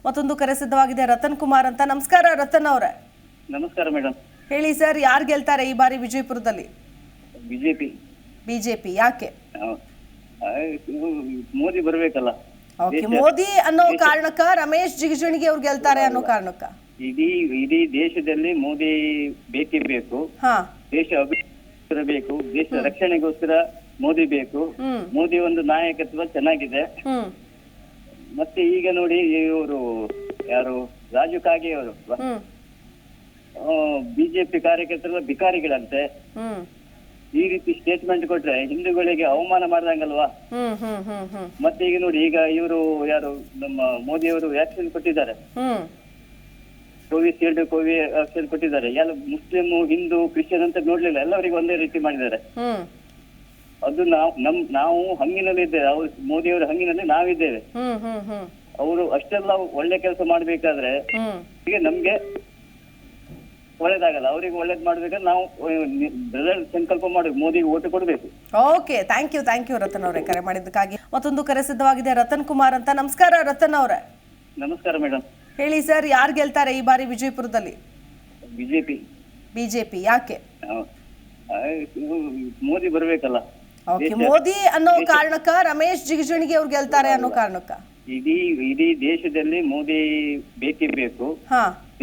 ಮತ್ತೊಂದು ಕರೆ ಸಿದ್ಧವಾಗಿದೆ. ರತನ್ ಕುಮಾರ್ ಅಂತ. ನಮಸ್ಕಾರ ರತನ್ ಅವರೇ. ನಮಸ್ಕಾರ ಮೇಡಮ್. ಹೇಳಿ ಸರ್, ಯಾರು ಗೆಲ್ತಾರೆ ಈ ಬಾರಿ ವಿಜಯಪುರದಲ್ಲಿ? ಬಿಜೆಪಿ. ಯಾಕೆ? ಮೋದಿ ಬರ್ಬೇಕಲ್ಲ. ಓಕೆ, ಮೋದಿ ಅನ್ನೋ ಕಾರಣಕ್ಕ, ರಮೇಶ್ ಜಿಗಜಿಣಗಿ ಅವ್ರು ಗೆಲ್ತಾರೆ ಅನ್ನೋ ಕಾರಣಕ್ಕ? ಇಡೀ ದೇಶದಲ್ಲಿ ಮೋದಿ ಬೇಕೇ ಬೇಕು. ದೇಶ ಅಭಿವೃದ್ಧಿ ಬೇಕು, ದೇಶದ ರಕ್ಷಣೆಗೋಸ್ಕರ ಮೋದಿ ಬೇಕು. ಮೋದಿ ಒಂದು ನಾಯಕತ್ವ ಚೆನ್ನಾಗಿದೆ. ಮತ್ತೆ ಈಗ ನೋಡಿ, ಇವರು ಯಾರು ರಾಜು ಕಾಗೆ ಅವರು ಬಿಜೆಪಿ ಕಾರ್ಯಕರ್ತರು ಭಿಕಾರಿಗಳಂತೆ. ಈ ರೀತಿ ಸ್ಟೇಟ್ಮೆಂಟ್ ಕೊಟ್ರೆ ಹಿಂದೂಗಳಿಗೆ ಅವಮಾನ ಮಾಡ್ದಂಗಲ್ವಾ? ಮತ್ತೆ ಈಗ ನೋಡಿ, ಈಗ ಇವರು ಯಾರು ನಮ್ಮ ಮೋದಿ ಅವರು ವ್ಯಾಕ್ಸಿನ್ ಕೊಟ್ಟಿದ್ದಾರೆ, ಕೋವಿಶೀಲ್ಡ್ ವ್ಯಾಕ್ಸಿನ್ ಕೊಟ್ಟಿದ್ದಾರೆ. ಎಲ್ಲ ಮುಸ್ಲಿಂ, ಹಿಂದೂ, ಕ್ರಿಶ್ಚಿಯನ್ ಅಂತ ನೋಡ್ಲಿಲ್ಲ, ಎಲ್ಲರಿಗೂ ಒಂದೇ ರೀತಿ ಮಾಡಿದ್ದಾರೆ. ಅದು ನಾವು ಹಂಗಿನಲ್ಲಿ ಇದ್ದೇವೆ, ಅವ್ರು ಮೋದಿ ಅವರ ಹಂಗಿನಲ್ಲಿ ನಾವಿದ್ದೇವೆ. ಅವರು ಅಷ್ಟೆಲ್ಲ ಒಳ್ಳೆ ಕೆಲಸ ಮಾಡ್ಬೇಕಾದ್ರೆ ಈಗ ನಮ್ಗೆ ಒಳ್ಳೇದಾಗಲ್ಲ. ಅವ್ರಿಗೆ ಒಳ್ಳೇದ್ ಮಾಡ್ಬೇಕಾದ್ರೆ ನಾವು ಸಂಕಲ್ಪ ಮಾಡ್ಬೇಕು, ಮೋದಿಗೆ ಓಟು ಕೊಡ್ಬೇಕು. ಓಕೆ, ಥ್ಯಾಂಕ್ ಯು ರತನ್ ಅವರೇ, ಕರೆ ಮಾಡಿದ್ದಕ್ಕಾಗಿ. ಮತ್ತೊಂದು ಕರೆ ಸಿದ್ಧವಾಗಿದೆ. ರತನ್ ಕುಮಾರ್ ಅಂತ. ನಮಸ್ಕಾರ ರತನ್ ಅವರೇ. ನಮಸ್ಕಾರ ಮೇಡಮ್. ಹೇಳಿ ಸರ್, ಯಾರು ಗೆಲ್ತಾರೆ ಈ ಬಾರಿ ವಿಜಯಪುರದಲ್ಲಿ? ಬಿಜೆಪಿ. ಯಾಕೆ? ಮೋದಿ ಬರ್ಬೇಕಲ್ಲ. ಓಕೆ, ಮೋದಿ ಅನ್ನೋ ಕಾರಣಕ್ಕ, ರಮೇಶ್ ಜಿಗಜಿಣಗಿ ಅವ್ರು ಗೆಲ್ತಾರೆ ಅನ್ನೋ ಕಾರಣಕ್ಕ? ಇಡೀ ದೇಶದಲ್ಲಿ ಮೋದಿ ಬೇಕೇ ಬೇಕು.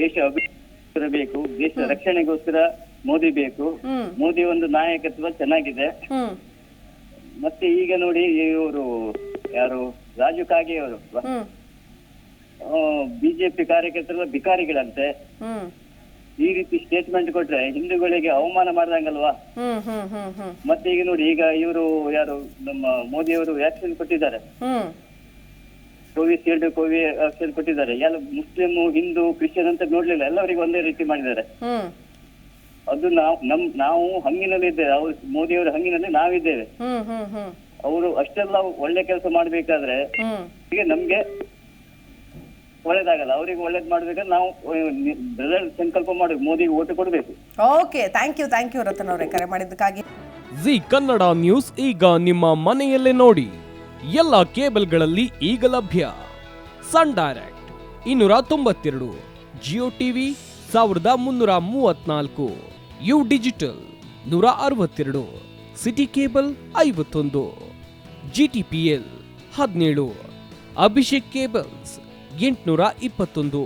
ದೇಶ ಅಭಿವೃದ್ಧಿ ಬೇಕು, ದೇಶದ ರಕ್ಷಣೆಗೋಸ್ಕರ ಮೋದಿ ಬೇಕು. ಮೋದಿ ಒಂದು ನಾಯಕತ್ವ ಚೆನ್ನಾಗಿದೆ. ಮತ್ತೆ ಈಗ ನೋಡಿ, ಇವರು ಯಾರು ರಾಜು ಕಾಗೆ ಅವರು ಬಿಜೆಪಿ ಕಾರ್ಯಕರ್ತರು ಭಿಕಾರಿಗಳಂತೆ. ಈ ರೀತಿ ಸ್ಟೇಟ್ಮೆಂಟ್ ಕೊಟ್ರೆ ಹಿಂದೂಗಳಿಗೆ ಅವಮಾನ ಮಾಡ್ದಂಗಲ್ವಾ? ಮತ್ತೆ ಈಗ ನೋಡಿ, ಈಗ ಇವರು ಯಾರು ನಮ್ಮ ಮೋದಿ ಅವರು ವ್ಯಾಕ್ಸಿನ್ ಕೊಟ್ಟಿದ್ದಾರೆ, ಕೋವಿಶೀಲ್ಡ್ ವ್ಯಾಕ್ಸಿನ್ ಕೊಟ್ಟಿದ್ದಾರೆ. ಎಲ್ಲ ಮುಸ್ಲಿಂ, ಹಿಂದೂ, ಕ್ರಿಶ್ಚಿಯನ್ ಅಂತ ನೋಡ್ಲಿಲ್ಲ, ಎಲ್ಲರಿಗೂ ಒಂದೇ ರೀತಿ ಮಾಡಿದ್ದಾರೆ. ಅದು ನಾವು ಹಂಗಿನಲ್ಲಿ ಇದ್ದೇವೆ, ಅವ್ರು ಮೋದಿ ಅವರ ಹಂಗಿನಲ್ಲಿ ನಾವಿದ್ದೇವೆ. ಅವರು ಅಷ್ಟೆಲ್ಲ ಒಳ್ಳೆ ಕೆಲಸ ಮಾಡ್ಬೇಕಾದ್ರೆ ಈಗ ನಮ್ಗೆ ಒಳ್ಳೇದಾಗಲ್ಲ. ಅವ್ರಿಗೆ ಒಳ್ಳೇದ್ ಮಾಡ್ಬೇಕಾದ್ರೆ ನಾವು ಸಂಕಲ್ಪ ಮಾಡ್ಬೇಕು, ಮೋದಿಗೆ ಓಟು ಕೊಡ್ಬೇಕು. ಓಕೆ, ಥ್ಯಾಂಕ್ ಯು ರತನ್ ಅವರೇ, ಕರೆ ಮಾಡಿದ್ದಕ್ಕಾಗಿ. ಜಿ ಕನ್ನಡ ನ್ಯೂಸ್ ಈಗ ನಿಮ್ಮ ಮನೆಯಲ್ಲೇ ನೋಡಿ. ಎಲ್ಲ ಕೇಬಲ್ಗಳಲ್ಲಿ ಈಗ ಲಭ್ಯ. Sun Direct 292, Jio TV 1334, U digital 162, city cable 51, GTPL 17, Abhishek cables 821,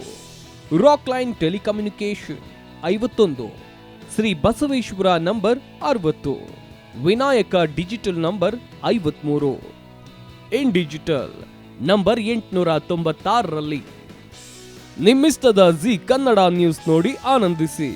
Rockline telecommunication 51, Shri Basaveshwara number 60, Vinayaka digital number 53, in digital number 896ರಲ್ಲಿ. ನಿಮ್ಮಿಸ್ತದ ಜಿ ಕನ್ನಡ ನ್ಯೂಸ್ ನೋಡಿ ಆನಂದಿಸಿ.